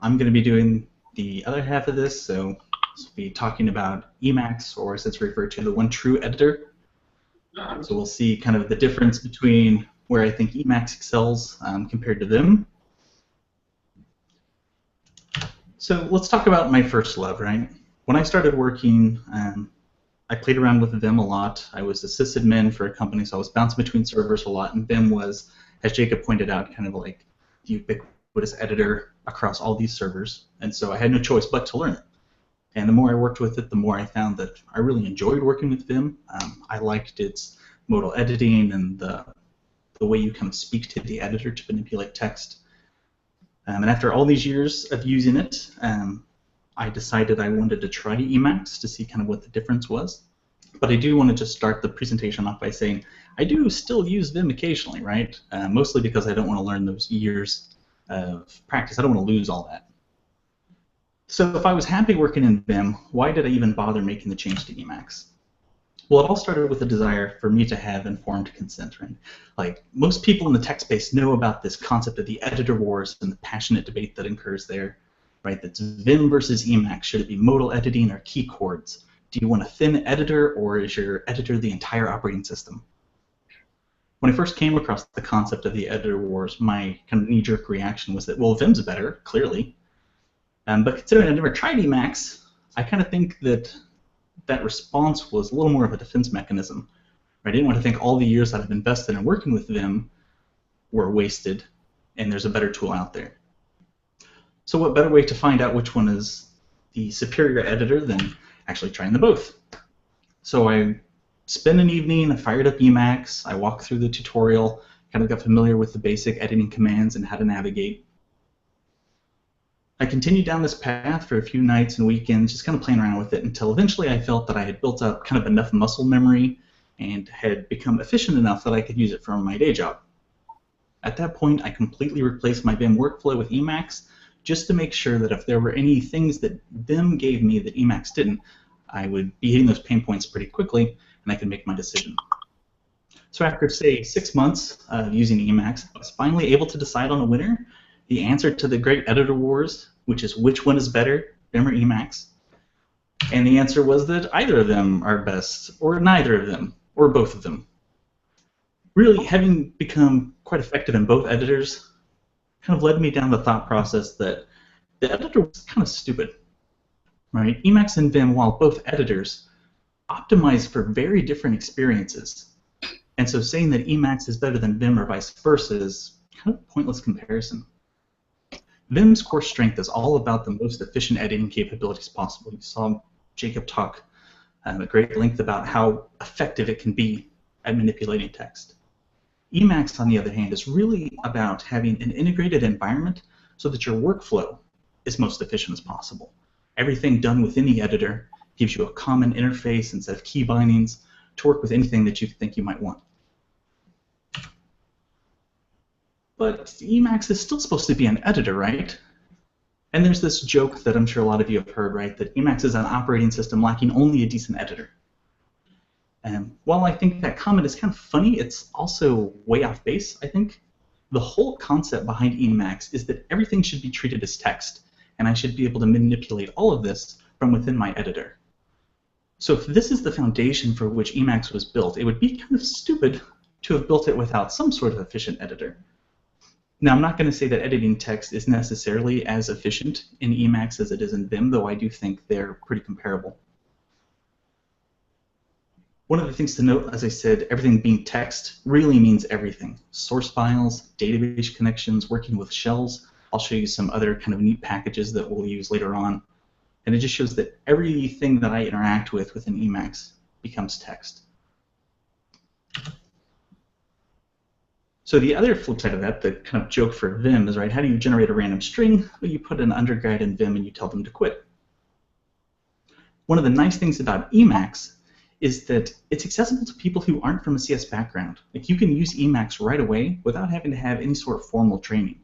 I'm going to be doing the other half of this, so we'll be talking about Emacs, or as it's referred to, the one true editor. So we'll see kind of the difference between where I think Emacs excels compared to Vim. So let's talk about my first love, right? When I started working, I played around with Vim a lot. I was a sysadmin for a company, so I was bouncing between servers a lot, and Vim was, as Jacob pointed out, kind of like the ubiquitous editor across all these servers, and so I had no choice but to learn it. And the more I worked with it, the more I found that I really enjoyed working with Vim. I liked its modal editing and the way you kind of speak to the editor to manipulate text. And after all these years of using it, I decided I wanted to try Emacs to see kind of what the difference was. But I do want to just start the presentation off by saying I do still use Vim occasionally, right? Mostly because I don't want to learn those years of practice. I don't want to lose all that. So if I was happy working in Vim, why did I even bother making the change to Emacs? Well, it all started with a desire for me to have informed consent, right? Like, most people in the tech space know about this concept of the editor wars and the passionate debate that occurs there, right? That's Vim versus Emacs. Should it be modal editing or key chords? Do you want a thin editor, or is your editor the entire operating system? When I first came across the concept of the editor wars, my kind of knee-jerk reaction was that, well, Vim's better, clearly. But considering I never tried Emacs, I kind of think that that response was a little more of a defense mechanism. I didn't want to think all the years that I've invested in working with Vim were wasted, and there's a better tool out there. So what better way to find out which one is the superior editor than actually trying them both? So I spent an evening, I fired up Emacs, I walked through the tutorial, kind of got familiar with the basic editing commands and how to navigate. I continued down this path for a few nights and weekends, just kind of playing around with it until eventually I felt that I had built up kind of enough muscle memory and had become efficient enough that I could use it for my day job. At that point, I completely replaced my Vim workflow with Emacs just to make sure that if there were any things that Vim gave me that Emacs didn't, I would be hitting those pain points pretty quickly and I could make my decision. So after, say, 6 months of using Emacs, I was finally able to decide on a winner. The answer to the great editor wars, which is which one is better, Vim or Emacs. And the answer was that either of them are best, or neither of them, or both of them. Really, having become quite effective in both editors kind of led me down the thought process that the editor was kind of stupid. Right? Emacs and Vim, while both editors, optimize for very different experiences. And so saying that Emacs is better than Vim or vice versa is kind of a pointless comparison. Vim's core strength is all about the most efficient editing capabilities possible. You saw Jacob talk at great length about how effective it can be at manipulating text. Emacs, on the other hand, is really about having an integrated environment so that your workflow is most efficient as possible. Everything done within the editor gives you a common interface and set of key bindings to work with anything that you think you might want. But Emacs is still supposed to be an editor, right? And there's this joke that I'm sure a lot of you have heard, right, that Emacs is an operating system lacking only a decent editor. And while I think that comment is kind of funny, it's also way off base, I think. The whole concept behind Emacs is that everything should be treated as text, and I should be able to manipulate all of this from within my editor. So if this is the foundation for which Emacs was built, it would be kind of stupid to have built it without some sort of efficient editor. Now, I'm not going to say that editing text is necessarily as efficient in Emacs as it is in Vim, though I do think they're pretty comparable. One of the things to note, as I said, everything being text really means everything. Source files, database connections, working with shells. I'll show you some other kind of neat packages that we'll use later on. And it just shows that everything that I interact with within Emacs becomes text. So the other flip side of that, the kind of joke for Vim is, right, how do you generate a random string? Well, you put an undergrad in Vim and you tell them to quit. One of the nice things about Emacs is that it's accessible to people who aren't from a CS background. Like, you can use Emacs right away without having to have any sort of formal training.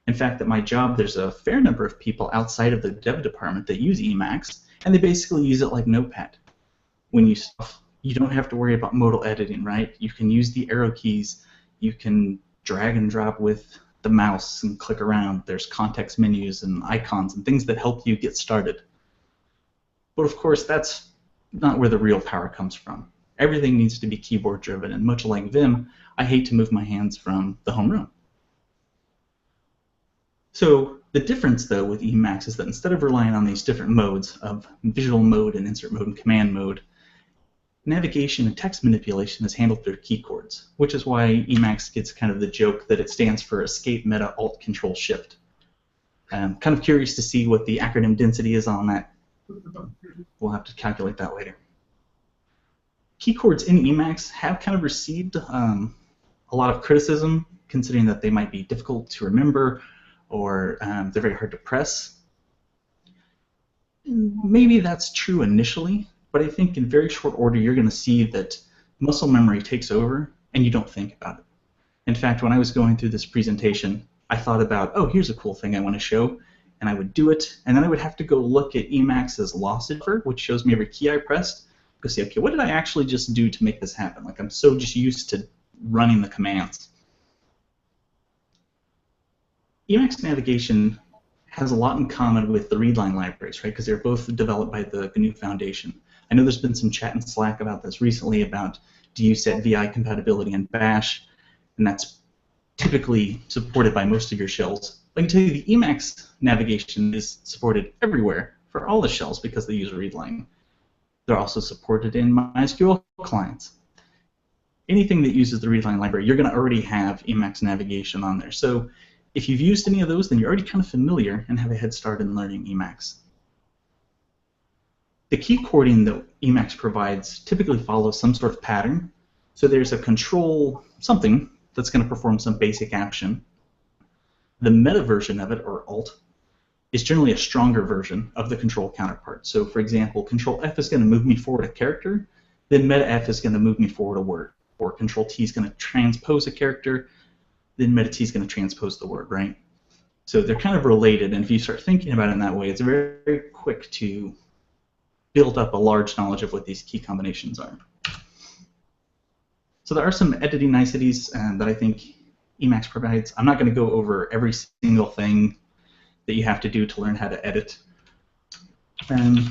In fact, at my job, there's a fair number of people outside of the dev department that use Emacs, and they basically use it like Notepad. When you don't have to worry about modal editing, right? You can use the arrow keys. You can drag and drop with the mouse and click around. There's context menus and icons and things that help you get started. But of course, that's not where the real power comes from. Everything needs to be keyboard driven, and much like Vim, I hate to move my hands from the home room. So the difference, though, with Emacs is that instead of relying on these different modes of visual mode and insert mode and command mode, navigation and text manipulation is handled through key chords, which is why Emacs gets kind of the joke that it stands for Escape, Meta, Alt, Control, Shift. I'm kind of curious to see what the acronym density is on that. We'll have to calculate that later. Key chords in Emacs have kind of received a lot of criticism, considering that they might be difficult to remember or they're very hard to press. Maybe that's true initially, but I think in very short order you're going to see that muscle memory takes over and you don't think about it. In fact, when I was going through this presentation, I thought about, oh, here's a cool thing I want to show, and I would do it, and then I would have to go look at Emacs's loss infer, which shows me every key I pressed, go see, okay, what did I actually just do to make this happen? Like, I'm so just used to running the commands. Emacs navigation has a lot in common with the readline libraries, right? Because they're both developed by the GNU Foundation. I know there's been some chat in Slack about this recently about do you set VI compatibility in Bash, and that's typically supported by most of your shells. I can tell you the Emacs navigation is supported everywhere for all the shells because they use readline. They're also supported in MySQL clients. Anything that uses the readline library, you're going to already have Emacs navigation on there. So if you've used any of those, then you're already kind of familiar and have a head start in learning Emacs. The key chording that Emacs provides typically follows some sort of pattern. So there's a control something that's going to perform some basic action. The meta version of it, or alt, is generally a stronger version of the control counterpart. So for example, control F is going to move me forward a character, then meta F is going to move me forward a word. Or control T is going to transpose a character, then meta T is going to transpose the word, right? So they're kind of related, and if you start thinking about it in that way, it's very, very quick to build up a large knowledge of what these key combinations are. So there are some editing niceties that I think Emacs provides. I'm not going to go over every single thing that you have to do to learn how to edit. You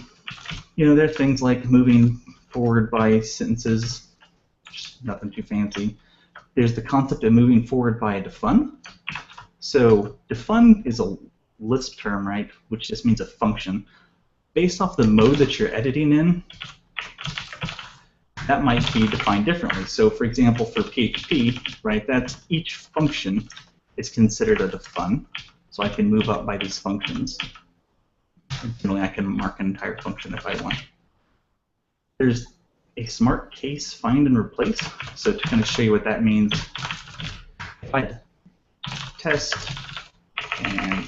know, there are things like moving forward by sentences, just nothing too fancy. There's the concept of moving forward by a defun. So defun is a Lisp term, right, which just means a function. Based off the mode that you're editing in, that might be defined differently. So for example, for PHP, right, that's each function is considered a defun. So I can move up by these functions. And similarly, I can mark an entire function if I want. There's a smart case find and replace. So to kind of show you what that means, if I test and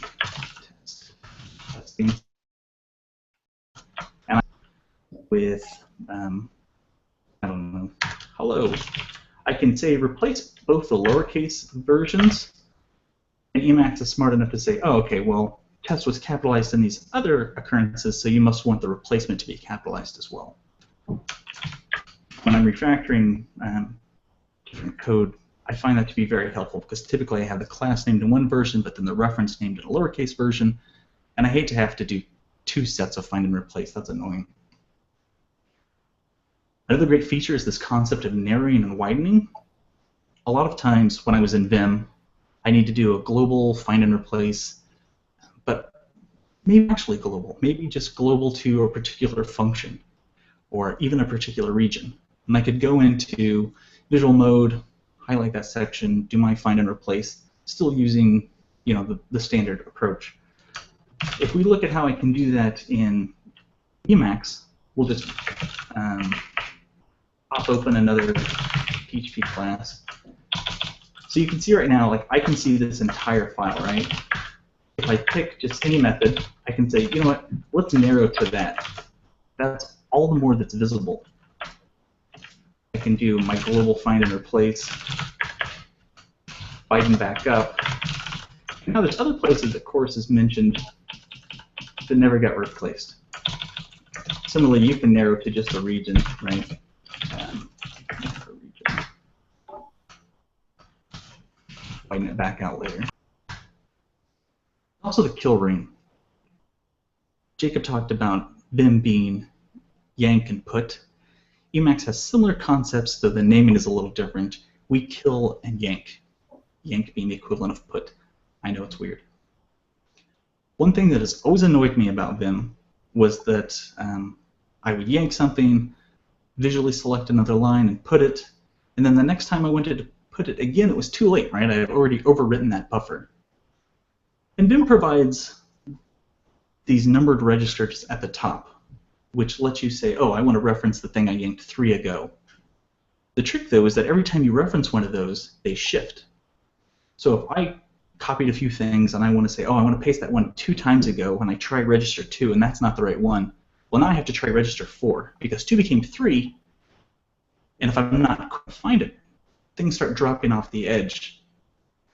test testing, and with I don't know, hello, I can say replace both the lowercase versions, and Emacs is smart enough to say, oh, okay, well, test was capitalized in these other occurrences, so you must want the replacement to be capitalized as well. When I'm refactoring different code, I find that to be very helpful because typically I have the class named in one version, but then the reference named in a lowercase version, and I hate to have to do two sets of find and replace. That's annoying. Another great feature is this concept of narrowing and widening. A lot of times when I was in Vim, I need to do a global find and replace, but maybe actually global, maybe just global to a particular function or even a particular region. And I could go into visual mode, highlight that section, do my find and replace, still using, you know, the standard approach. If we look at how I can do that in Emacs, we'll just pop open another PHP class. So you can see right now, like, I can see this entire file, right? If I pick just any method, I can say, you know what, let's narrow to that. That's all the more that's visible. I can do my global find and replace, widen back up. Now there's other places that course is mentioned that never got replaced. Similarly, you can narrow to just a region, right? Widen it back out later. also the kill ring. Jacob talked about Vim being yank and put. Emacs has similar concepts, though the naming is a little different. We kill and yank. Yank being the equivalent of put. I know it's weird. One thing that has always annoyed me about Vim was that I would yank something, visually select another line and put it, and then the next time I wanted to put it again, it was too late, right? I had already overwritten that buffer. And Vim provides these numbered registers at the top, which lets you say, oh, I want to reference the thing I yanked 3 ago. The trick, though, is that every time you reference one of those, they shift. So if I copied a few things and I want to say, oh, I want to paste that one 2 times ago when I try register 2 and that's not the right one, well, now I have to try register 4 because 2 became 3, and if I'm not going to find it, things start dropping off the edge,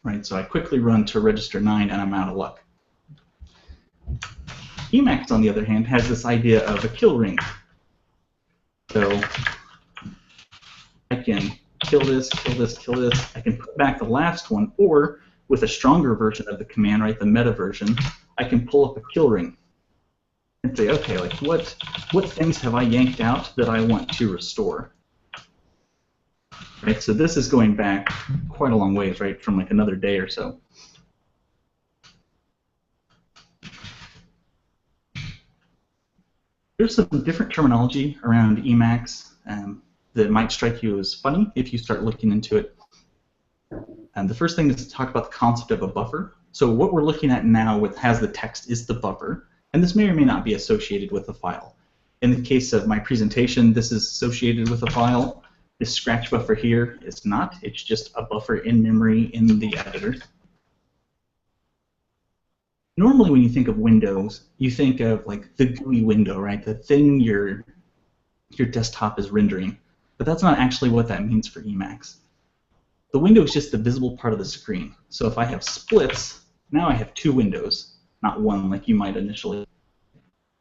right? So I quickly run to register 9 and I'm out of luck. Emacs, on the other hand, has this idea of a kill ring. So I can kill this, kill this, kill this. I can put back the last one, or with a stronger version of the command, right, the meta version, I can pull up a kill ring and say, okay, like what things have I yanked out that I want to restore? Right, so this is going back quite a long ways, right, from like another day or so. There's some different terminology around Emacs that might strike you as funny if you start looking into it. And the first thing is to talk about the concept of a buffer. So what we're looking at now with has the text is the buffer, and this may or may not be associated with a file. In the case of my presentation, this is associated with a file. This scratch buffer here is not. It's just a buffer in memory in the editor. Normally when you think of Windows, you think of like the GUI window, right? The thing your desktop is rendering. But that's not actually what that means for Emacs. The window is just the visible part of the screen. So if I have splits, now I have 2 windows, not one like you might initially.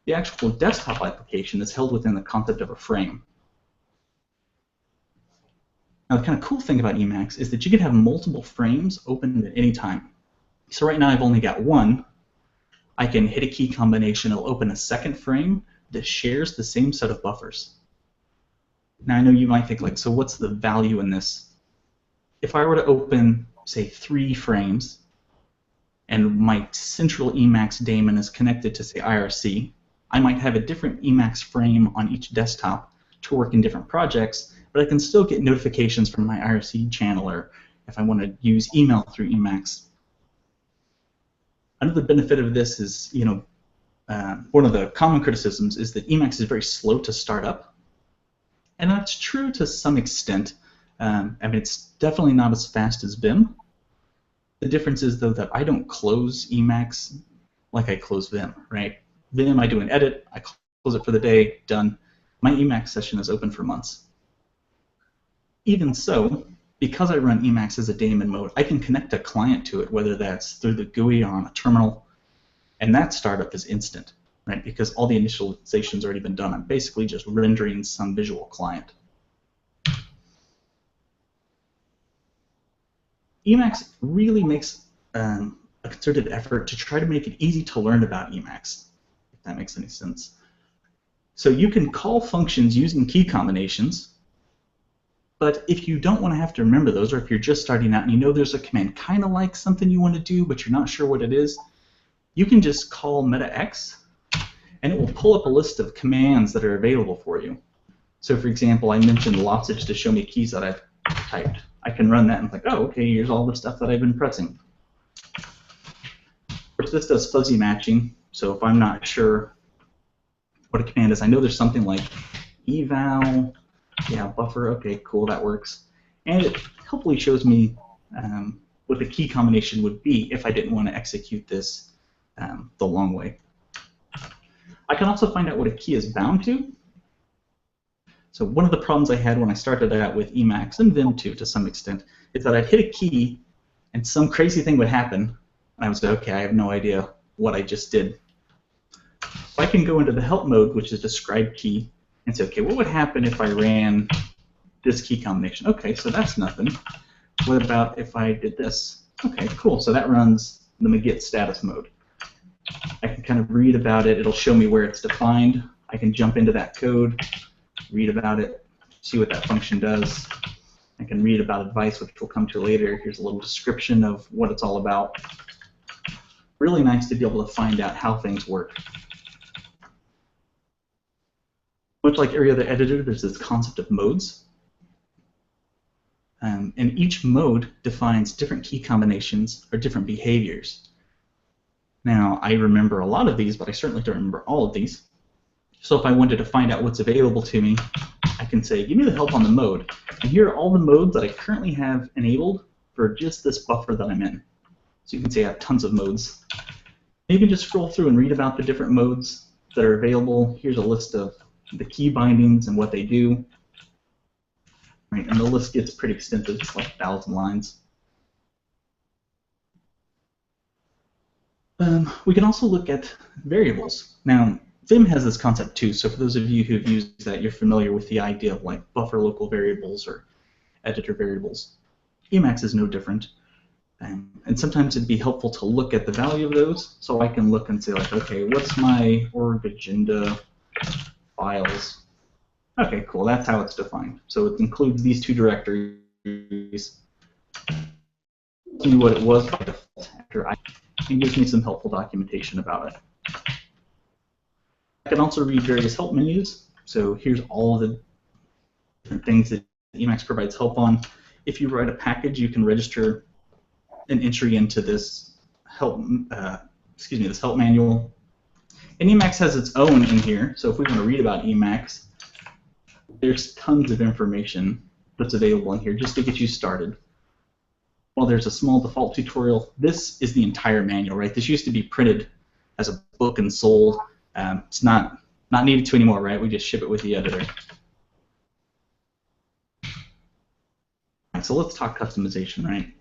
The actual desktop application is held within the concept of a frame. Now the kind of cool thing about Emacs is that you can have multiple frames open at any time. So right now I've only got 1. I can hit a key combination, it'll open a second frame that shares the same set of buffers. Now I know you might think, like, so what's the value in this? If I were to open, say, 3 frames, and my central Emacs daemon is connected to, say, IRC, I might have a different Emacs frame on each desktop to work in different projects, but I can still get notifications from my IRC channeler if I want to use email through Emacs. Another benefit of this is, one of the common criticisms is that Emacs is very slow to start up. And that's true to some extent. I mean, it's definitely not as fast as Vim. The difference is, though, that I don't close Emacs like I close Vim, right? Vim, I do an edit, I close it for the day, done. My Emacs session is open for months. Even so, because I run Emacs as a daemon mode, I can connect a client to it, whether that's through the GUI or on a terminal, and that startup is instant, right? Because all the initialization's already been done. I'm basically just rendering some visual client. Emacs really makes a concerted effort to try to make it easy to learn about Emacs, if that makes any sense. So you can call functions using key combinations, but if you don't want to have to remember those, or if you're just starting out and you know there's a command kind of like something you want to do, but you're not sure what it is, you can just call metax, and it will pull up a list of commands that are available for you. So for example, I mentioned losage to show me keys that I've typed. I can run that and think, oh, okay, here's all the stuff that I've been pressing. Of course, this does fuzzy matching, so if I'm not sure what a command is, I know there's something like eval, yeah, buffer, okay, cool, that works. And it hopefully shows me what the key combination would be if I didn't want to execute this the long way. I can also find out what a key is bound to. So one of the problems I had when I started out with Emacs, and Vim too to some extent, is that I'd hit a key and some crazy thing would happen, and I would say, okay, I have no idea what I just did. So I can go into the help mode, which is describe key, and say, okay, what would happen if I ran this key combination? Okay, so that's nothing. What about if I did this? Okay, cool, so that runs the get status mode. I can kind of read about it. It'll show me where it's defined. I can jump into that code, read about it, see what that function does. I can read about advice, which we'll come to later. Here's a little description of what it's all about. Really nice to be able to find out how things work. Much like every other editor, there's this concept of modes. And each mode defines different key combinations or different behaviors. Now, I remember a lot of these, but I certainly don't remember all of these. So if I wanted to find out what's available to me, I can say, give me the help on the mode. And here are all the modes that I currently have enabled for just this buffer that I'm in. So you can see I have tons of modes. You can just scroll through and read about the different modes that are available. Here's a list of the key bindings and what they do. Right, and the list gets pretty extensive, it's like 1,000 lines. We can also look at variables. Now, Vim has this concept too, so for those of you who've used that, you're familiar with the idea of like buffer local variables or editor variables. Emacs is no different. And sometimes it'd be helpful to look at the value of those, so I can look and say like, okay, what's my org agenda files? Okay, cool, that's how it's defined. So it includes these two directories. See what it was by default after and gives me some helpful documentation about it. I can also read various help menus. So here's all the different things that Emacs provides help on. If you write a package, you can register an entry into this help, this help manual. And Emacs has its own in here. So if we want to read about Emacs, there's tons of information that's available in here just to get you started. While there's a small default tutorial, this is the entire manual, right? This used to be printed as a book and sold. It's not needed to anymore, right? We just ship it with the editor. So let's talk customization, right?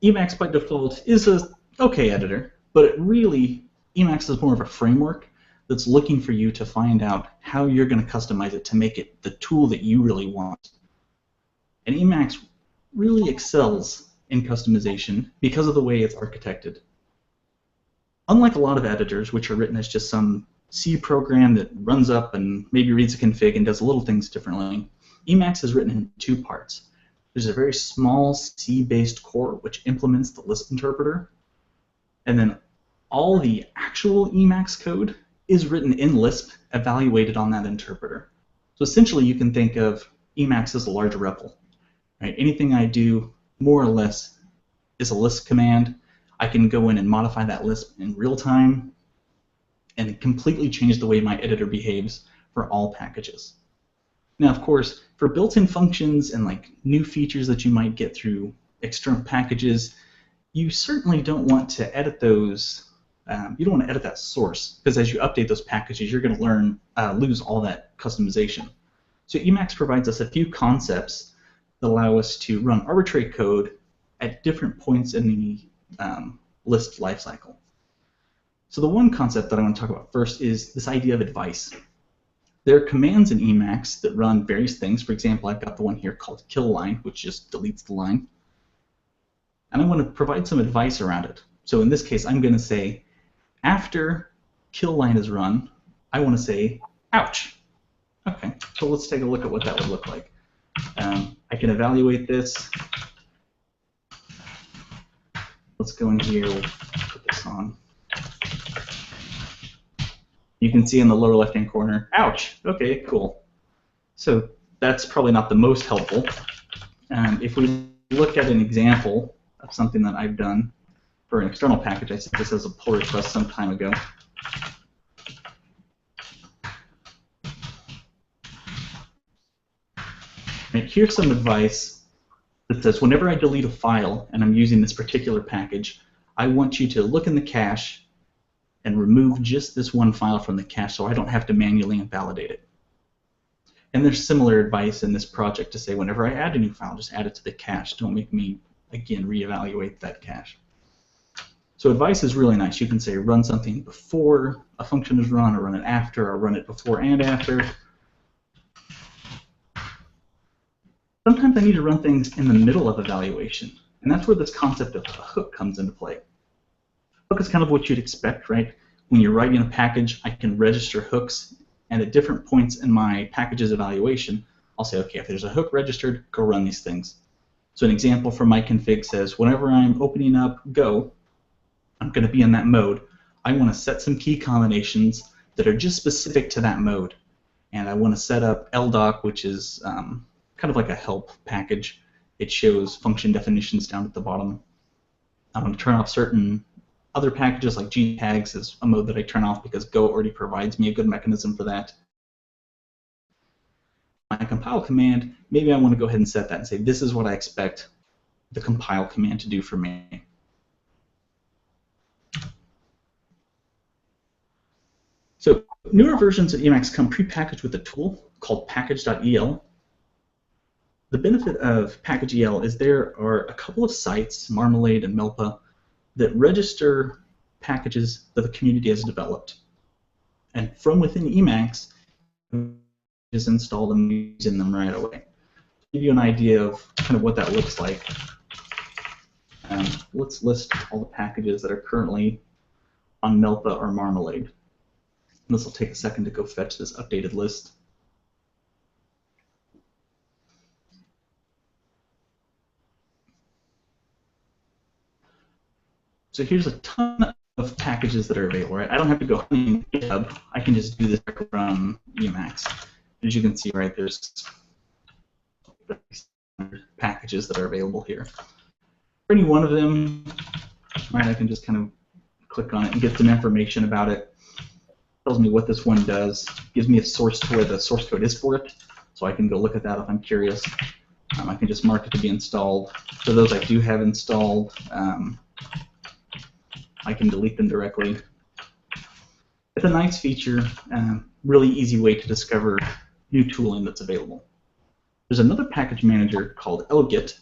Emacs by default is a okay editor, but it really, Emacs is more of a framework that's looking for you to find out how you're going to customize it to make it the tool that you really want. And Emacs really excels in customization because of the way it's architected. Unlike a lot of editors, which are written as just some C program that runs up and maybe reads a config and does little things differently, Emacs is written in two parts. There's a very small C-based core which implements the Lisp interpreter, and then all the actual Emacs code is written in Lisp, evaluated on that interpreter. So essentially you can think of Emacs as a large REPL. Right? Anything I do, more or less, is a Lisp command. I can go in and modify that Lisp in real time and completely change the way my editor behaves for all packages. Now, of course, for built-in functions and like new features that you might get through external packages, you certainly don't want to edit those. You don't want to edit that source, because as you update those packages, you're going to lose all that customization. So Emacs provides us a few concepts that allow us to run arbitrary code at different points in the Lisp lifecycle. So the one concept that I want to talk about first is this idea of advice. There are commands in Emacs that run various things. For example, I've got the one here called kill line, which just deletes the line. And I want to provide some advice around it. So in this case, I'm going to say, after kill line is run, I want to say, ouch. Okay, so let's take a look at what that would look like. I can evaluate this. Let's go in here, we'll put this on. You can see in the lower left-hand corner, ouch, okay, cool. So that's probably not the most helpful. If we look at an example of something that I've done for an external package, I sent this as a pull request some time ago. Right, here's some advice that says whenever I delete a file and I'm using this particular package, I want you to look in the cache and remove just this one file from the cache so I don't have to manually invalidate it. And there's similar advice in this project to say whenever I add a new file, just add it to the cache. Don't make me, again, reevaluate that cache. So advice is really nice. You can say run something before a function is run, or run it after, or run it before and after. Sometimes I need to run things in the middle of evaluation, and that's where this concept of a hook comes into play. Hook is kind of what you'd expect, right? When you're writing a package, I can register hooks, and at different points in my package's evaluation, I'll say, okay, if there's a hook registered, go run these things. So an example from my config says, whenever I'm opening up Go, I'm going to be in that mode. I want to set some key combinations that are just specific to that mode. And I want to set up LDoc, which is kind of like a help package. It shows function definitions down at the bottom. I'm going to turn off certain other packages like gtags is a mode that I turn off because Go already provides me a good mechanism for that. My compile command, maybe I want to go ahead and set that and say this is what I expect the compile command to do for me. So newer versions of Emacs come prepackaged with a tool called package.el. The benefit of package.el is there are a couple of sites, Marmalade and Melpa, that register packages that the community has developed. And from within Emacs, just install them using them right away. To give you an idea of kind of what that looks like, let's list all the packages that are currently on Melpa or Marmalade. This will take a second to go fetch this updated list. So here's a ton of packages that are available, right? I don't have to go hunting GitHub. I can just do this from Emacs. As you can see, right, there's packages that are available here. For any one of them, right, I can just kind of click on it and get some information about it. Tells me what this one does, gives me a source to where the source code is for it, so I can go look at that if I'm curious. I can just mark it to be installed. For those I do have installed, I can delete them directly. It's a nice feature, really easy way to discover new tooling that's available. There's another package manager called lgit.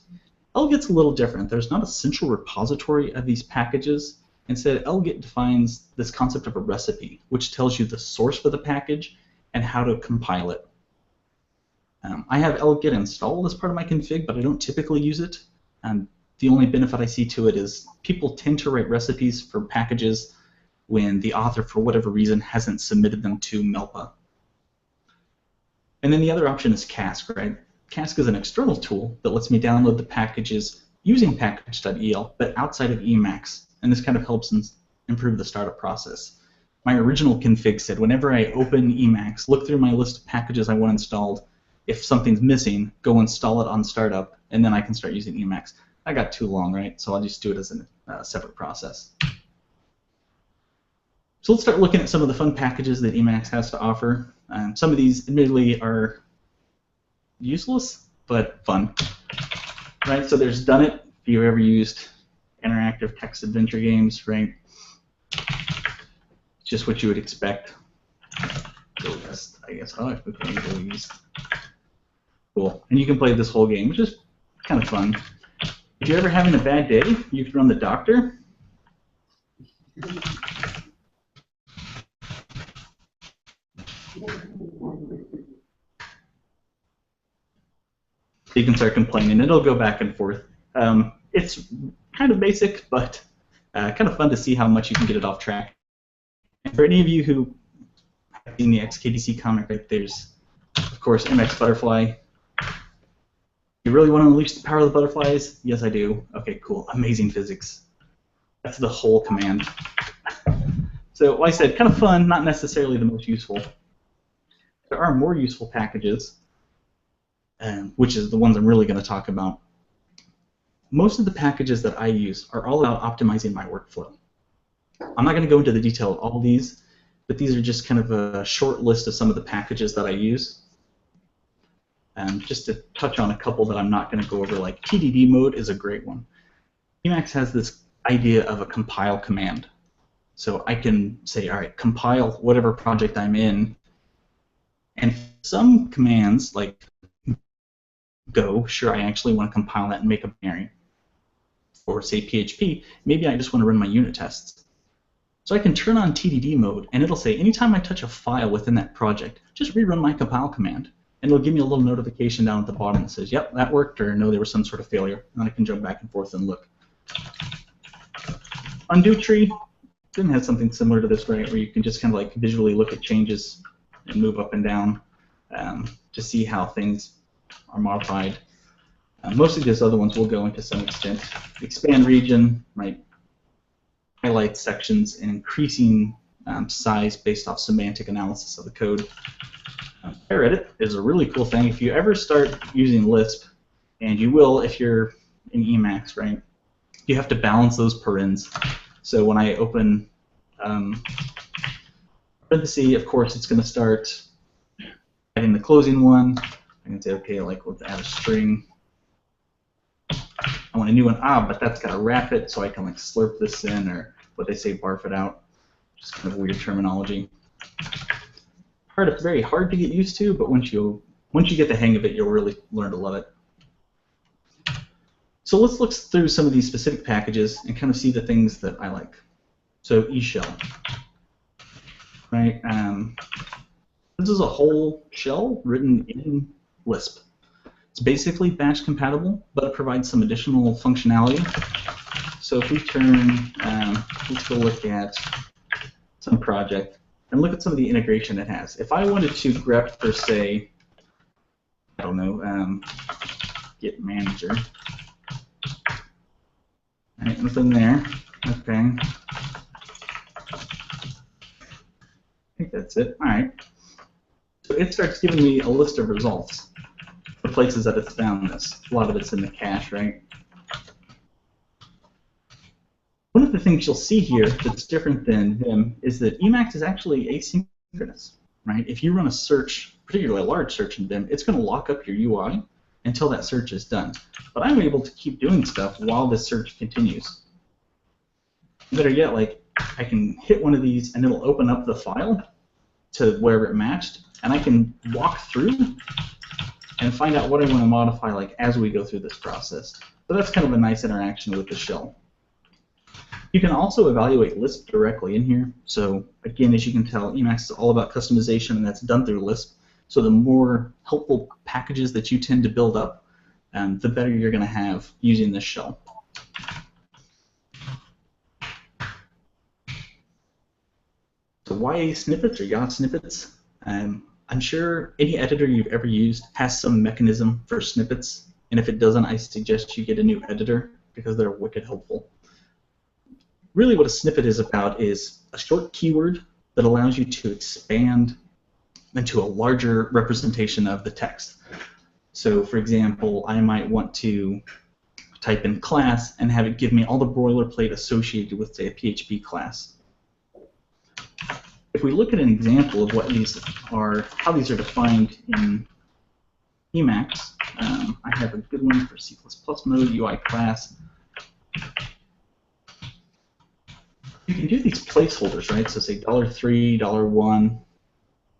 Lgit's a little different. There's not a central repository of these packages. Instead, lgit defines this concept of a recipe, which tells you the source for the package and how to compile it. I have lgit installed as part of my config, but I don't typically use it. The only benefit I see to it is people tend to write recipes for packages when the author, for whatever reason, hasn't submitted them to Melpa. And then the other option is Cask, right? Cask is an external tool that lets me download the packages using package.el, but outside of Emacs. And this kind of helps improve the startup process. My original config said whenever I open Emacs, look through my list of packages I want installed. If something's missing, go install it on startup, and then I can start using Emacs. I got too long, right? So I'll just do it as a separate process. So let's start looking at some of the fun packages that Emacs has to offer. Some of these, admittedly, are useless, but fun. Right? So there's Done It, if you've ever used interactive text adventure games, right? Just what you would expect. Go West, I guess. Oh, okay, Go East. Cool. And you can play this whole game, which is kind of fun. If you're ever having a bad day, you can run the doctor. You can start complaining. It'll go back and forth. It's kind of basic, but kind of fun to see how much you can get it off track. And for any of you who have seen the XKDC comic, right, there's, of course, MX Butterfly. You really want to unleash the power of the butterflies? Yes, I do. Okay, cool. Amazing physics. That's the whole command. So, like I said, kind of fun, not necessarily the most useful. There are more useful packages, which is the ones I'm really going to talk about. Most of the packages that I use are all about optimizing my workflow. I'm not going to go into the detail of all these, but these are just kind of a short list of some of the packages that I use. Just to touch on a couple that I'm not going to go over, like TDD mode is a great one. Emacs has this idea of a compile command. So I can say, all right, compile whatever project I'm in, and some commands, like Go, sure, I actually want to compile that and make a binary. Or say PHP, maybe I just want to run my unit tests. So I can turn on TDD mode, and it'll say, anytime I touch a file within that project, just rerun my compile command. And it'll give me a little notification down at the bottom that says, yep, that worked, or no, there was some sort of failure. And then I can jump back and forth and look. Undo tree, Vim has something similar to this, right, where you can just kind of like visually look at changes and move up and down to see how things are modified. Most of these other ones will go into some extent. Expand region might highlight sections in increasing size based off semantic analysis of the code. Pair edit is a really cool thing. If you ever start using Lisp, and you will if you're in Emacs, right, you have to balance those parens. So when I open parenthesis, of course, it's going to start adding the closing one. I can say, okay, like let's add a string. I want a new one, but that's got to wrap it, so I can like slurp this in, or what they say, barf it out. Just kind of weird terminology. It's very hard to get used to, but once you get the hang of it, you'll really learn to love it. So let's look through some of these specific packages and kind of see the things that I like. So eShell, right? This is a whole shell written in Lisp. It's basically Bash compatible, but it provides some additional functionality. So if we turn, let's go look at some project and look at some of the integration it has. If I wanted to grep for, say, I don't know, Git manager, right, nothing there. Okay. I think that's it. All right. So it starts giving me a list of results. The places that it's found this. A lot of it's in the cache, right? One of the things you'll see here that's different than Vim is that Emacs is actually asynchronous, right? If you run a search, particularly a large search in Vim, it's going to lock up your UI until that search is done. But I'm able to keep doing stuff while the search continues. Better yet, like I can hit one of these and it'll open up the file to wherever it matched, and I can walk through and find out what I want to modify like as we go through this process. So that's kind of a nice interaction with the shell. You can also evaluate Lisp directly in here. So again, as you can tell, Emacs is all about customization, and that's done through Lisp. So the more helpful packages that you tend to build up, the better you're going to have using this shell. So YA snippets or YA snippets? I'm sure any editor you've ever used has some mechanism for snippets, and if it doesn't, I suggest you get a new editor because they're wicked helpful. Really what a snippet is about is a short keyword that allows you to expand into a larger representation of the text. So for example, I might want to type in class and have it give me all the boilerplate associated with, say, a PHP class. If we look at an example of what these are, how these are defined in Emacs, I have a good one for C++ mode, UI class. You can do these placeholders, right? So say $3, $1.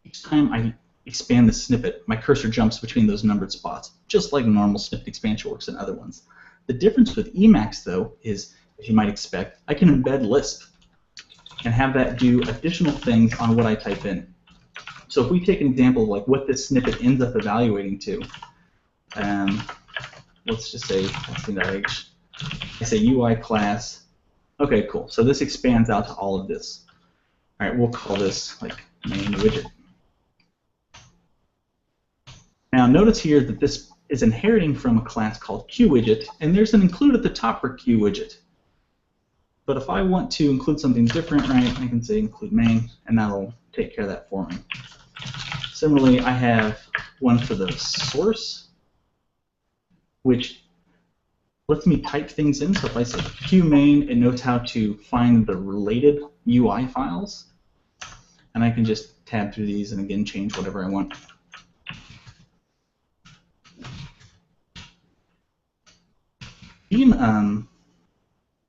Each time I expand the snippet, my cursor jumps between those numbered spots, just like normal snippet expansion works in other ones. The difference with Emacs, though, is, as you might expect, I can embed Lisp and have that do additional things on what I type in. So if we take an example of like what this snippet ends up evaluating to, let's just say testing.h. I say UI class. Okay, cool. So this expands out to all of this. All right, we'll call this like main widget. Now notice here that this is inheriting from a class called QWidget, and there's an include at the top for QWidget. But if I want to include something different, right, I can say include main, and that'll take care of that for me. Similarly, I have one for the source, which lets me type things in. So if I say QMain, it knows how to find the related UI files, and I can just tab through these and again change whatever I want. Being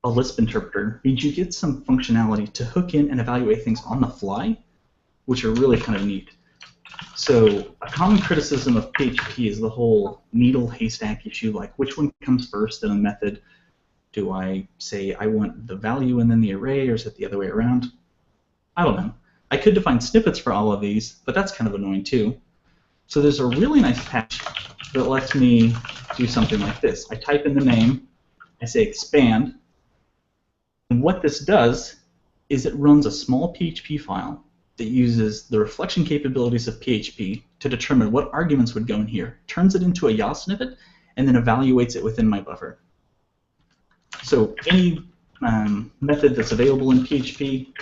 a Lisp interpreter means you get some functionality to hook in and evaluate things on the fly, which are really kind of neat. So a common criticism of PHP is the whole needle haystack issue, like which one comes first in a method. Do I say I want the value and then the array, or is it the other way around? I don't know. I could define snippets for all of these, but that's kind of annoying too. So there's a really nice patch that lets me do something like this. I type in the name, I say expand, and what this does is it runs a small PHP file that uses the reflection capabilities of PHP to determine what arguments would go in here, turns it into a YAW snippet, and then evaluates it within my buffer. So any method that's available in PHP,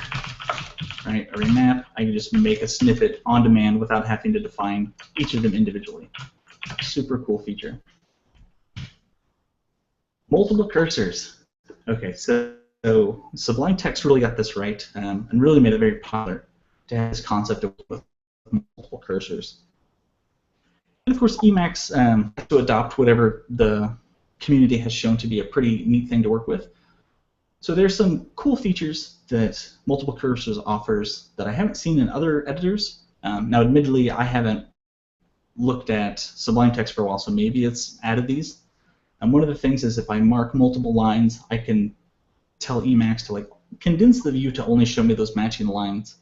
right, a remap, I can just make a snippet on demand without having to define each of them individually. Super cool feature. Multiple cursors. Okay, so Sublime Text really got this right and really made it very popular to have this concept of multiple cursors. And of course, Emacs has to adopt whatever the community has shown to be a pretty neat thing to work with. So there's some cool features that multiple cursors offers that I haven't seen in other editors. Now, admittedly, I haven't looked at Sublime Text for a while, so maybe it's added these. And one of the things is if I mark multiple lines, I can tell Emacs to like condense the view to only show me those matching lines.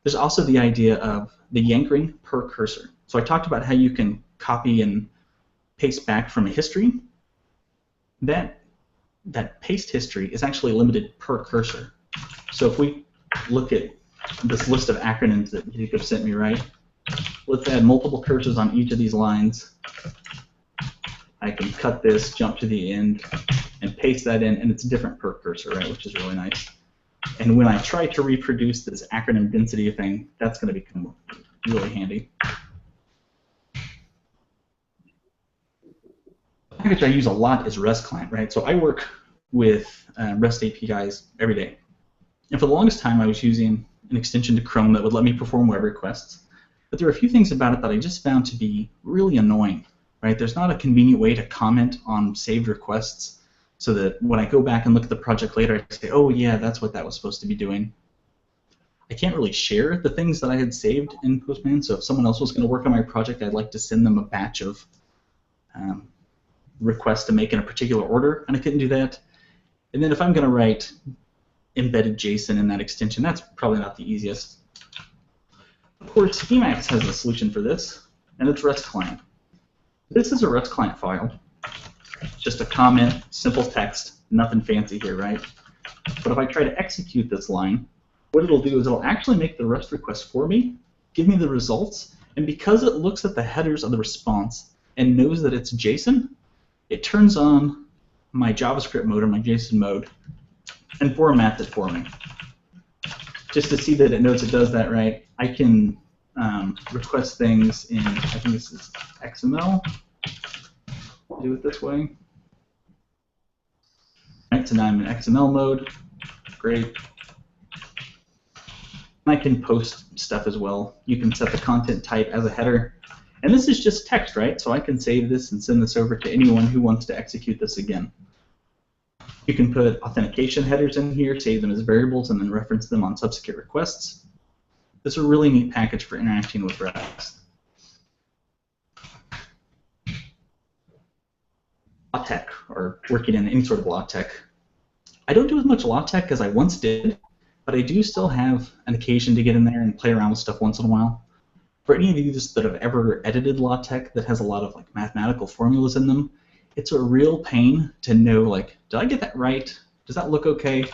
There's also the idea of the yankering per cursor. So I talked about how you can copy and paste back from a history. That paste history is actually limited per cursor. So if we look at this list of acronyms that Jacob sent me, right? Let's add multiple cursors on each of these lines. I can cut this, jump to the end, and paste that in, and it's different per cursor, right? Which is really nice. And when I try to reproduce this acronym density thing, that's going to become really handy. The package I use a lot is RestClient, right? So I work with REST APIs every day. And for the longest time, I was using an extension to Chrome that would let me perform web requests. But there are a few things about it that I just found to be really annoying, right? There's not a convenient way to comment on saved requests so that when I go back and look at the project later, I say, oh, yeah, that's what that was supposed to be doing. I can't really share the things that I had saved in Postman, so if someone else was going to work on my project, I'd like to send them a batch of requests to make in a particular order, and I couldn't do that. And then if I'm going to write embedded JSON in that extension, that's probably not the easiest. Of course, Emacs has a solution for this, and it's RestClient. This is a RestClient file. Just a comment, simple text, nothing fancy here, right? But if I try to execute this line, what it'll do is it'll actually make the REST request for me, give me the results, and because it looks at the headers of the response and knows that it's JSON, it turns on my JavaScript mode or my JSON mode and formats it for me. Just to see that it knows it does that right, I can request things in, I think this is XML. Do it this way. Right, so now I'm in XML mode. Great. I can post stuff as well. You can set the content type as a header. And this is just text, right? So I can save this and send this over to anyone who wants to execute this again. You can put authentication headers in here, save them as variables, and then reference them on subsequent requests. This is a really neat package for interacting with REST. LaTeX, or working in any sort of LaTeX. I don't do as much LaTeX as I once did, but I do still have an occasion to get in there and play around with stuff once in a while. For any of you that have ever edited LaTeX that has a lot of like mathematical formulas in them, it's a real pain to know, like, did I get that right? Does that look okay?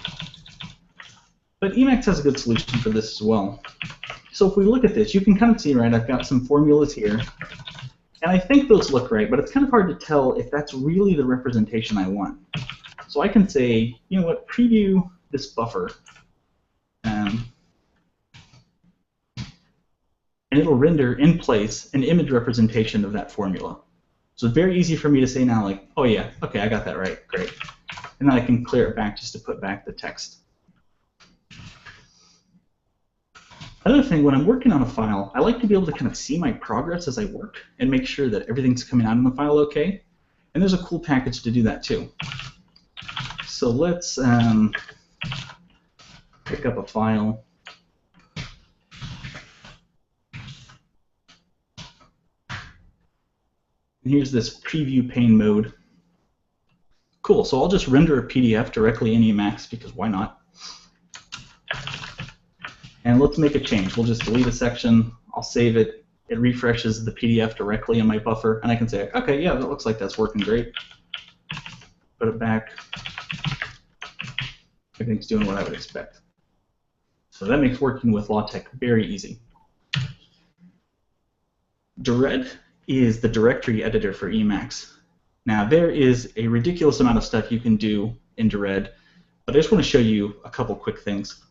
But Emacs has a good solution for this as well. So if we look at this, you can kind of see, right, I've got some formulas here. And I think those look right, but it's kind of hard to tell if that's really the representation I want. So I can say, you know what, preview this buffer. And it'll render in place an image representation of that formula. So it's very easy for me to say now, like, oh yeah, okay, I got that right, great. And then I can clear it back just to put back the text. Another thing, when I'm working on a file, I like to be able to kind of see my progress as I work and make sure that everything's coming out in the file okay. And there's a cool package to do that too. So let's pick up a file. And here's this preview pane mode. Cool, so I'll just render a PDF directly in Emacs because why not? And let's make a change. We'll just delete a section. I'll save it. It refreshes the PDF directly in my buffer. And I can say, okay, yeah, that looks like that's working great. Put it back. Everything's doing what I would expect. So that makes working with LaTeX very easy. Dired is the directory editor for Emacs. Now there is a ridiculous amount of stuff you can do in Dired, but I just want to show you a couple quick things.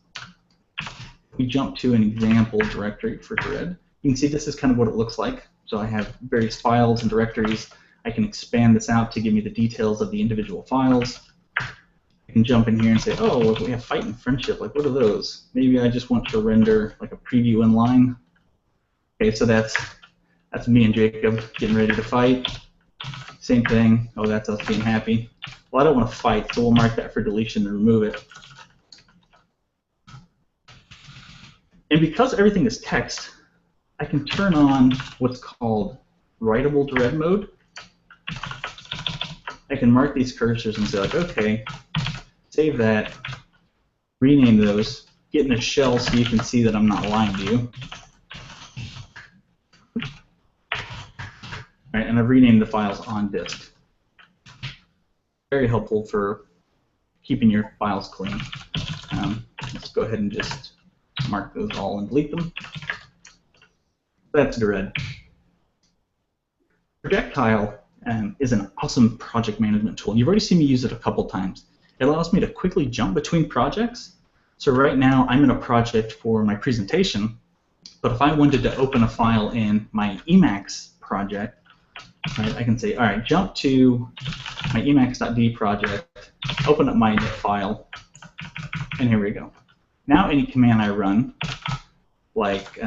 We jump to an example directory for Dired. You can see this is kind of what it looks like. So I have various files and directories. I can expand this out to give me the details of the individual files. I can jump in here and say, oh, look, we have fight and friendship. Like, what are those? Maybe I just want to render like a preview inline. Okay, so that's me and Jacob getting ready to fight. Same thing. Oh, that's us being happy. Well, I don't want to fight, so we'll mark that for deletion and remove it. And because everything is text, I can turn on what's called writable Dired mode. I can mark these cursors and say, like, okay, save that, rename those, get in a shell so you can see that I'm not lying to you. All right, and I've renamed the files on disk. Very helpful for keeping your files clean. Let's go ahead and just mark those all and delete them. That's Dired. Projectile is an awesome project management tool. You've already seen me use it a couple times. It allows me to quickly jump between projects. So right now I'm in a project for my presentation, but if I wanted to open a file in my Emacs project, right, I can say, all right, jump to my emacs.d project, open up my file, and here we go. Now any command I run, like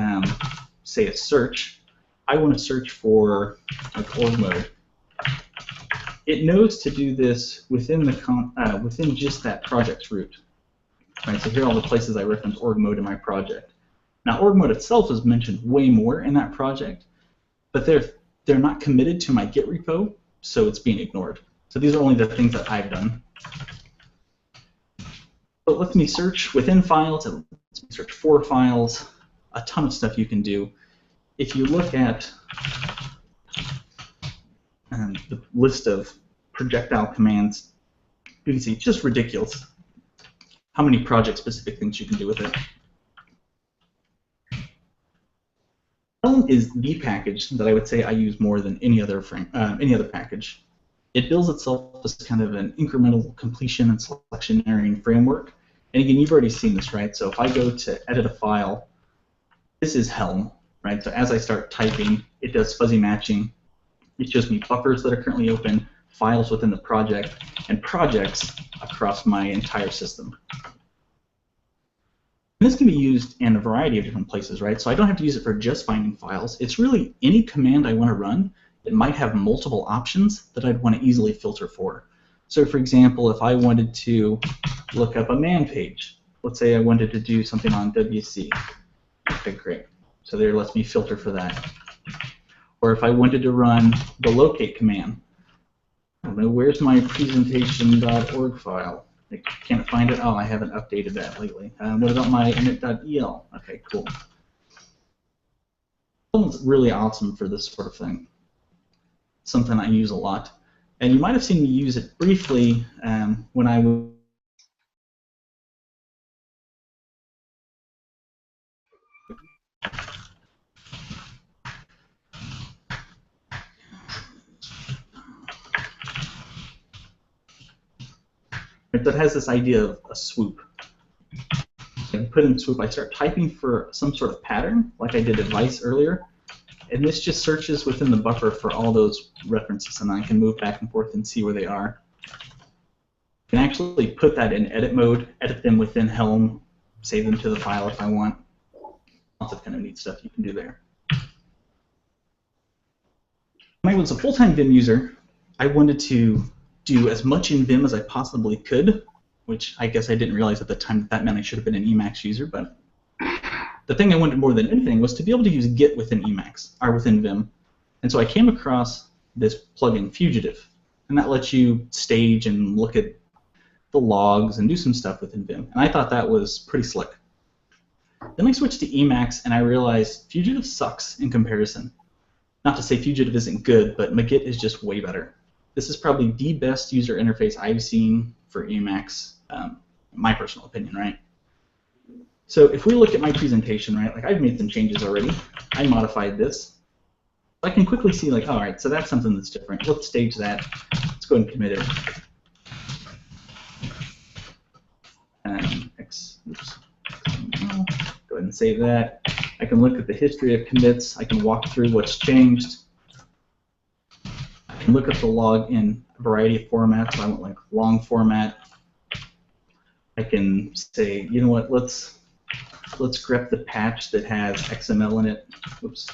say a search, I want to search for like org mode. It knows to do this within the within just that project's root. Right, so here are all the places I reference org mode in my project. Now org mode itself is mentioned way more in that project, but they're not committed to my Git repo, so it's being ignored. So these are only the things that I've done. So it lets me search within files, it lets me search for files, a ton of stuff you can do. If you look at the list of projectile commands, you can see it's just ridiculous how many project-specific things you can do with it. Helm is the package that I would say I use more than any other package. It builds itself as kind of an incremental completion and selectionary framework. And again, you've already seen this, right? So if I go to edit a file, this is Helm, right? So as I start typing, it does fuzzy matching. It shows me buffers that are currently open, files within the project, and projects across my entire system. And this can be used in a variety of different places, right? So I don't have to use it for just finding files. It's really any command I want to run that might have multiple options that I'd want to easily filter for. So for example, if I wanted to look up a man page, let's say I wanted to do something on WC. Okay, great. So there lets me filter for that. Or if I wanted to run the locate command, I don't know, where's my presentation.org file? I can't find it. Oh, I haven't updated that lately. What about my init.el? Okay, cool. It's really awesome for this sort of thing. Something I use a lot. And you might have seen me use it briefly when I was that has this idea of a swoop. And put in swoop, I start typing for some sort of pattern, like I did advice earlier, and this just searches within the buffer for all those references, and I can move back and forth and see where they are. I can actually put that in edit mode, edit them within Helm, save them to the file if I want. Lots of kind of neat stuff you can do there. When I was a full-time Vim user, I wanted to do as much in Vim as I possibly could, which I guess I didn't realize at the time that meant I should have been an Emacs user, but the thing I wanted more than anything was to be able to use Git within Emacs, or within Vim. And so I came across this plugin, Fugitive, and that lets you stage and look at the logs and do some stuff within Vim. And I thought that was pretty slick. Then I switched to Emacs, and I realized Fugitive sucks in comparison. Not to say Fugitive isn't good, but Magit is just way better. This is probably the best user interface I've seen for Emacs, my personal opinion, right? So if we look at my presentation, right, like I've made some changes already. I modified this. I can quickly see, like, all right, so that's something that's different. Let's stage that. Let's go and commit it. Oops. Go ahead and save that. I can look at the history of commits. I can walk through what's changed. I can look at the log in a variety of formats. So I want like long format. I can say, you know what, let's grep the patch that has XML in it. Oops.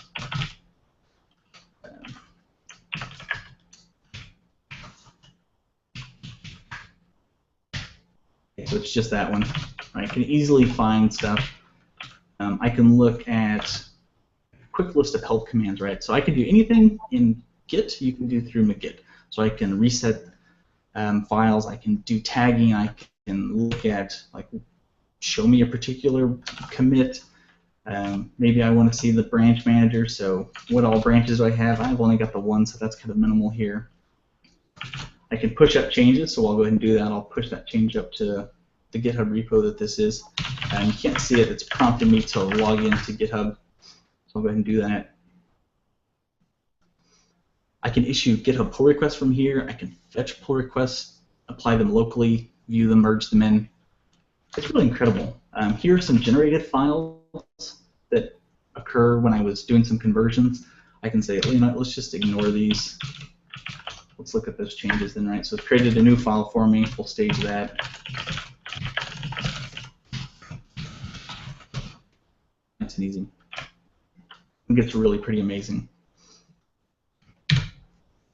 Okay, so it's just that one. I can easily find stuff. I can look at a quick list of help commands, right? So I can do anything in Git you can do through Magit. So I can reset files. I can do tagging. I can look at, like, show me a particular commit. Maybe I want to see the branch manager. So what all branches do I have? I've only got the one, so that's kind of minimal here. I can push up changes, so I'll go ahead and do that. I'll push that change up to the GitHub repo that this is. You can't see it. It's prompting me to log into GitHub. So I'll go ahead and do that. I can issue GitHub pull requests from here. I can fetch pull requests, apply them locally, view them, merge them in. It's really incredible. Here are some generated files that occur when I was doing some conversions. I can say, you know, let's just ignore these. Let's look at those changes then, right? So it's created a new file for me. We'll stage that. Nice and easy. It gets really pretty amazing.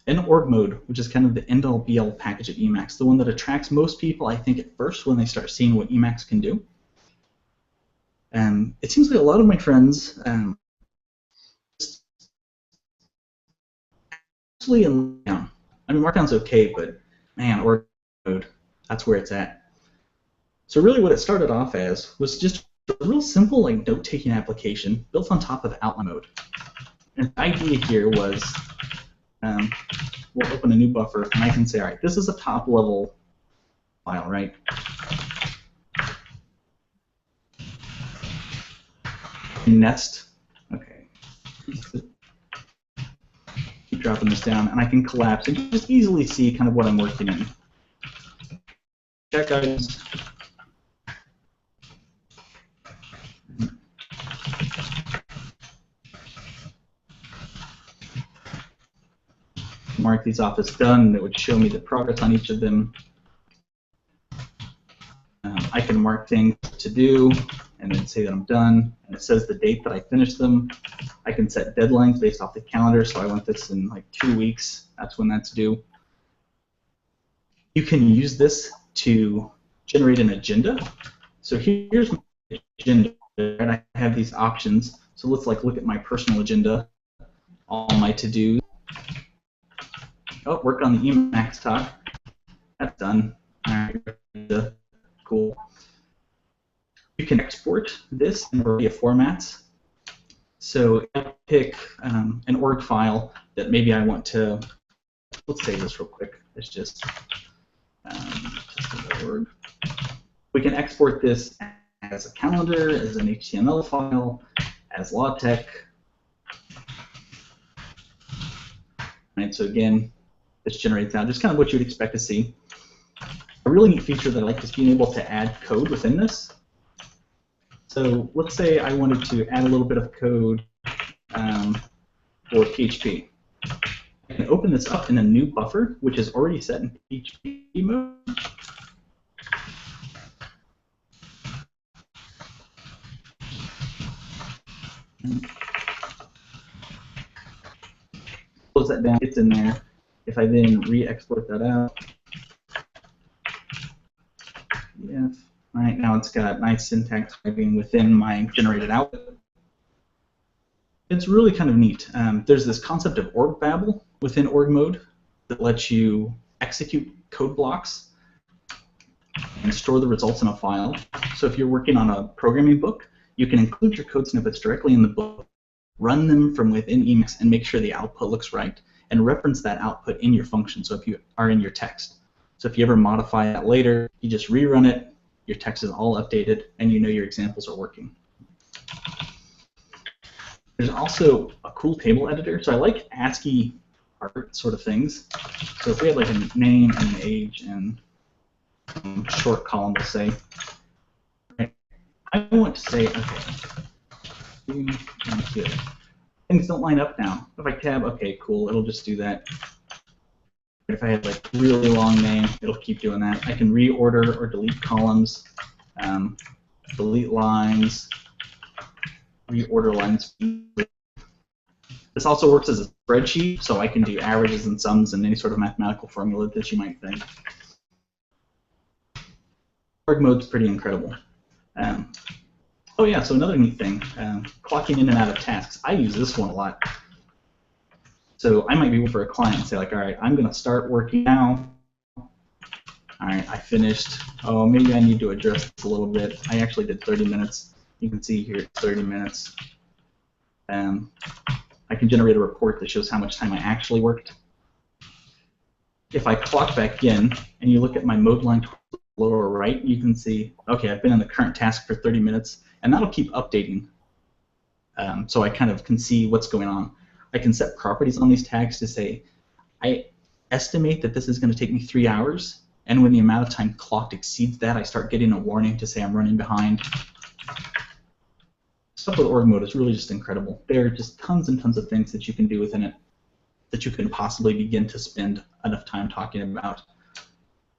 And org mode, which is kind of the end-all be-all package at Emacs, the one that attracts most people, I think, at first when they start seeing what Emacs can do. It seems like a lot of my friends actually in Markdown. I mean, Markdown's okay, but man, org mode, that's where it's at. So really what it started off as was just a real simple, like, note-taking application built on top of outline mode. And the idea here was we'll open a new buffer, and I can say, all right, this is a top-level file, right? Nest, okay. Keep dropping this down, and I can collapse and just easily see kind of what I'm working in. Check items. Mark these off as done. It would show me the progress on each of them. I can mark things to do and then say that I'm done, and it says the date that I finished them. I can set deadlines based off the calendar, so I want this in like 2 weeks. That's when that's due. You can use this to generate an agenda. So here's my agenda, and I have these options. So let's like look at my personal agenda, all my to-dos. Oh, work on the Emacs talk. That's done. All right, cool. You can export this in a variety of formats. So I pick an org file that maybe I want to. Let's save this real quick. It's just an org. We can export this as a calendar, as an HTML file, as LaTeX. Right. So again, this generates out just kind of what you would expect to see. A really neat feature that I like is being able to add code within this. So let's say I wanted to add a little bit of code for PHP. I can open this up in a new buffer, which is already set in PHP mode. Close that down, it's in there. If I then re-export that out, yeah, right now it's got nice syntax typing within my generated output. It's really kind of neat. There's this concept of org babel within org mode that lets you execute code blocks and store the results in a file. So if you're working on a programming book, you can include your code snippets directly in the book, run them from within Emacs, and make sure the output looks right, and reference that output in your function, so if you are in your text. So if you ever modify that later, you just rerun it, your text is all updated, and you know your examples are working. There's also a cool table editor. So I like ASCII art sort of things. So if we had like a name and an age and a short column, we'll say, right, I want to say, okay, things don't line up now. If I tab, okay, cool, it'll just do that. If I had like really long name, it'll keep doing that. I can reorder or delete columns, delete lines, reorder lines. This also works as a spreadsheet, so I can do averages and sums and any sort of mathematical formula that you might think. Org mode's pretty incredible. Oh yeah, so another neat thing, clocking in and out of tasks. I use this one a lot. So I might be for a client and say like, all right, I'm going to start working now. All right, I finished. Oh, maybe I need to address this a little bit. I actually did 30 minutes. You can see here it's 30 minutes. I can generate a report that shows how much time I actually worked. If I clock back in and you look at my mode line to the lower right, you can see, okay, I've been in the current task for 30 minutes, and that'll keep updating. So I kind of can see what's going on. I can set properties on these tags to say, I estimate that this is going to take me 3 hours, and when the amount of time clocked exceeds that, I start getting a warning to say I'm running behind. Stuff with org mode is really just incredible. There are just tons and tons of things that you can do within it that you can possibly begin to spend enough time talking about.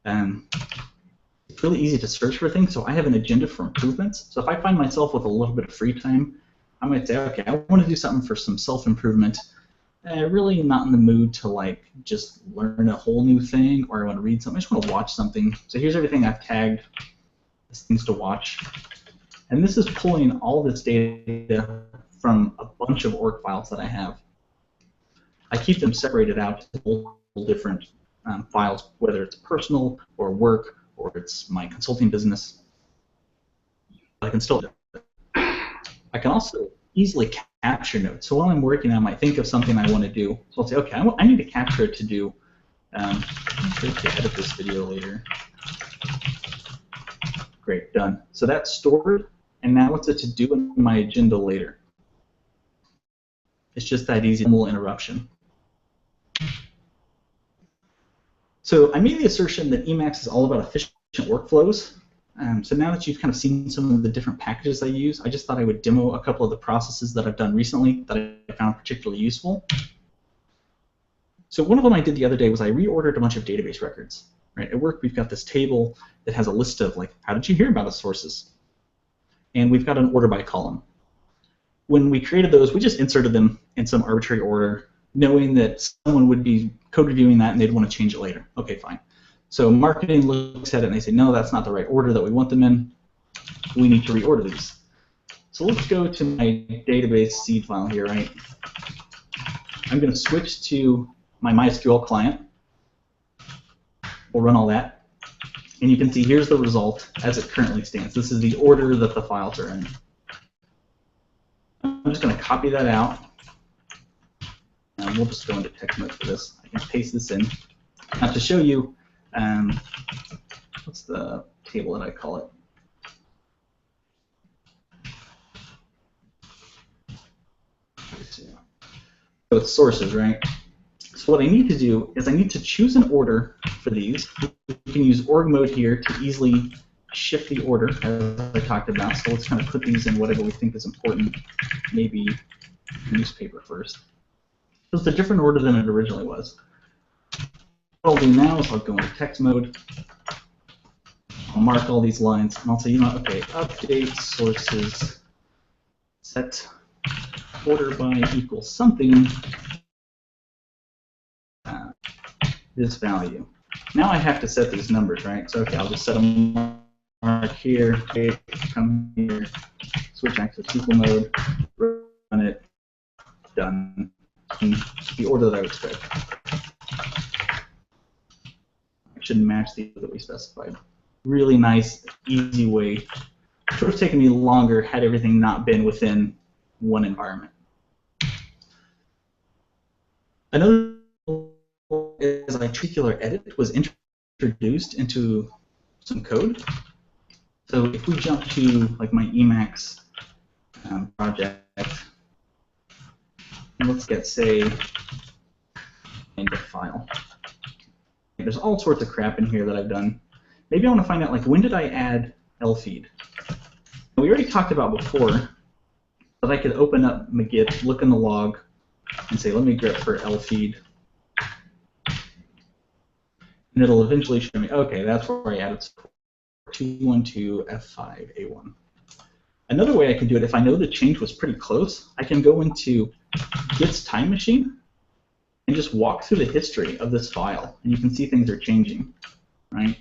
It's really easy to search for things, so I have an agenda for improvements. So if I find myself with a little bit of free time, I might say, okay, I want to do something for some self-improvement. Really not in the mood to like just learn a whole new thing, or I want to read something. I just want to watch something. So here's everything I've tagged as things to watch. And this is pulling all this data from a bunch of org files that I have. I keep them separated out into different files, whether it's personal or work or it's my consulting business. I can still do it. I can also easily capture notes. So while I'm working, I might think of something I want to do. So I'll say, okay, I need to capture it to do. I'm going to edit this video later. Great, done. So that's stored, and now what's it to do in my agenda later? It's just that easy, minimal interruption. So I made the assertion that Emacs is all about efficient workflows. So now that you've kind of seen some of the different packages I use, I just thought I would demo a couple of the processes that I've done recently that I found particularly useful. So one of them I did the other day was I reordered a bunch of database records. Right? At work, we've got this table that has a list of, like, how did you hear about us sources? And we've got an order by column. When we created those, we just inserted them in some arbitrary order, knowing that someone would be code reviewing that and they'd want to change it later. Okay, fine. So marketing looks at it and they say, no, that's not the right order that we want them in. We need to reorder these. So let's go to my database seed file here, right? I'm going to switch to my MySQL client. We'll run all that. And you can see here's the result as it currently stands. This is the order that the files are in. I'm just going to copy that out. And we'll just go into text mode for this. I can paste this in. Now to show you, what's the table that I call it? So it's sources, right? So what I need to do is I need to choose an order for these. You can use org mode here to easily shift the order, as I talked about. So let's kind of put these in whatever we think is important. Maybe newspaper first. So it's a different order than it originally was. What I'll do now is I'll go into text mode. I'll mark all these lines, and I'll say, you know, okay, update sources, set order by equals something, this value. Now I have to set these numbers, right? So okay, I'll just set them mark here, okay, come here, switch back to SQL mode, run it, done. In the order that I would expect. It should match the order that we specified. Really nice, easy way. It would have taken me longer had everything not been within one environment. Another is a particular edit was introduced into some code. So if we jump to like my Emacs project, and let's get, say, into file. There's all sorts of crap in here that I've done. Maybe I want to find out, like, when did I add lfeed? We already talked about before that I could open up my Git, look in the log, and say, let me grep for lfeed. And it'll eventually show me, okay, that's where I added support 212F5A1. Another way I can do it, if I know the change was pretty close, I can go into Git's time machine and just walk through the history of this file, and you can see things are changing, right?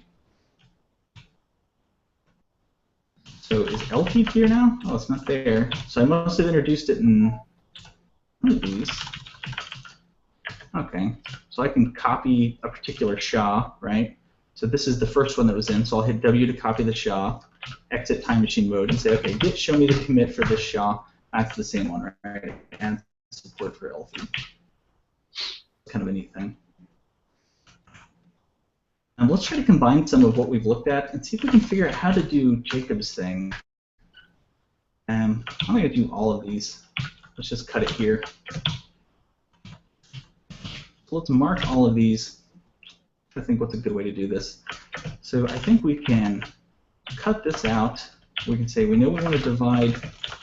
So is lfeed here now? Oh, it's not there. So I must have introduced it in one of these. Okay, so I can copy a particular SHA, right? So this is the first one that was in, so I'll hit W to copy the SHA, exit time machine mode, and say, okay, Git, show me the commit for this SHA. That's the same one, right? And support for lfeed. Kind of a neat thing. And let's try to combine some of what we've looked at and see if we can figure out how to do Jacob's thing. I'm going to do all of these. Let's just cut it here. So let's mark all of these. I think what's a good way to do this. So I think we can cut this out. We can say we know we want to divide.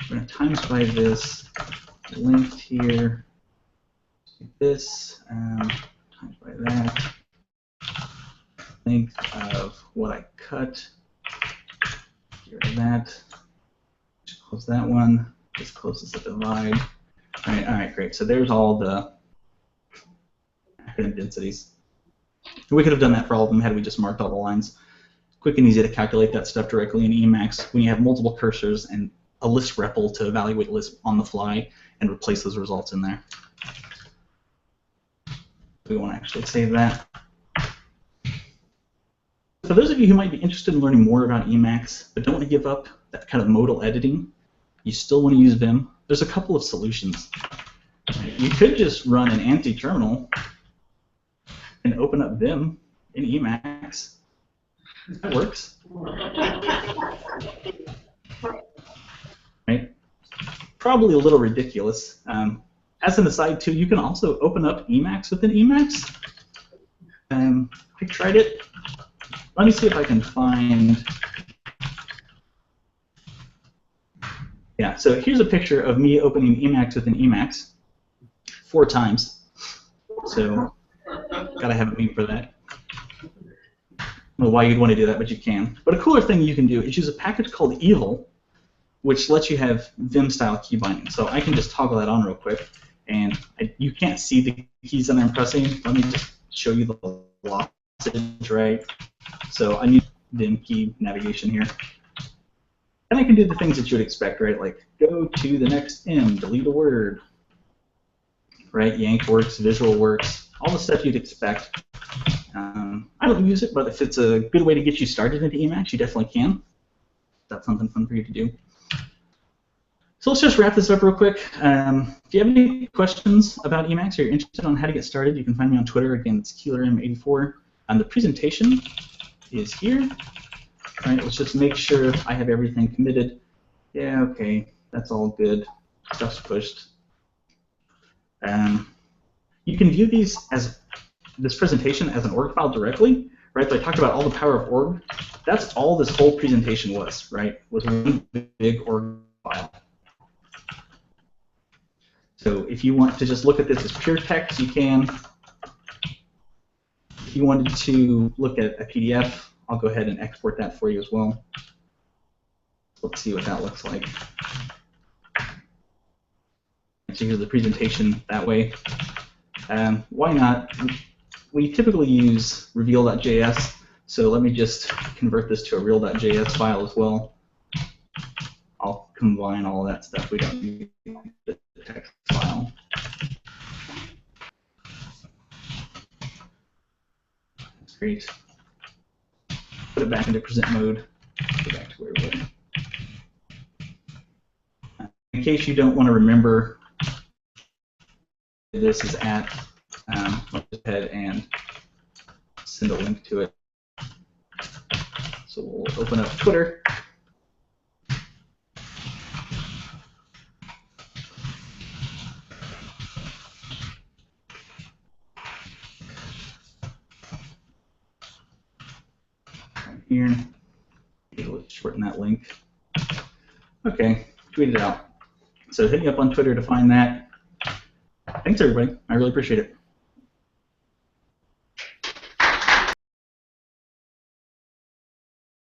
We're going to times by this, length here, like this, times by that. Length of what I cut. Get rid of that. Just close that one. This closes the divide. All right, great. So there's all the acronym densities. We could have done that for all of them had we just marked all the lines. Quick and easy to calculate that stuff directly in Emacs when you have multiple cursors and a list REPL to evaluate lists on the fly and replace those results in there. We want to actually save that. For those of you who might be interested in learning more about Emacs but don't want to give up that kind of modal editing, you still want to use Vim, there's a couple of solutions. You could just run an ANSI terminal and open up Vim in Emacs. That works. Right? Probably a little ridiculous. As an aside, too, you can also open up Emacs within Emacs. I tried it. Let me see if I can find. Yeah, so here's a picture of me opening Emacs within Emacs 4 times. So, gotta have a meme for that. I don't know why you'd want to do that, but you can. But a cooler thing you can do is use a package called evil, which lets you have Vim-style key binding. So I can just toggle that on real quick, and you can't see the keys that I'm pressing. Let me just show you the velocity, right? So I need Vim key navigation here. And I can do the things that you would expect, right? Like go to the next M, delete a word, right? Yank works, visual works, all the stuff you'd expect. I don't use it, but if it's a good way to get you started into Emacs, you definitely can. That's something fun for you to do. So let's just wrap this up real quick. If you have any questions about Emacs or you're interested on how to get started, you can find me on Twitter. Again, it's KeelerM84. And the presentation is here. All right, let's just make sure I have everything committed. Yeah, okay, that's all good. Stuff's pushed. You can view these as this presentation as an org file directly, right? So I talked about all the power of org. That's all this whole presentation was, right? Was one big org file. So if you want to just look at this as pure text, you can. If you wanted to look at a PDF, I'll go ahead and export that for you as well. Let's see what that looks like. So here's the presentation that way. Why not? We typically use reveal.js, so let me just convert this to a real.js file as well. I'll combine all that stuff. We don't need the text file. That's great. Put it back into present mode. Go back to where we were. In case you don't want to remember this is at, let's go ahead and send a link to it. So we'll open up Twitter. here. Let's shorten that link. Okay, tweet it out. So hit me up on Twitter to find that. Thanks, everybody. I really appreciate it.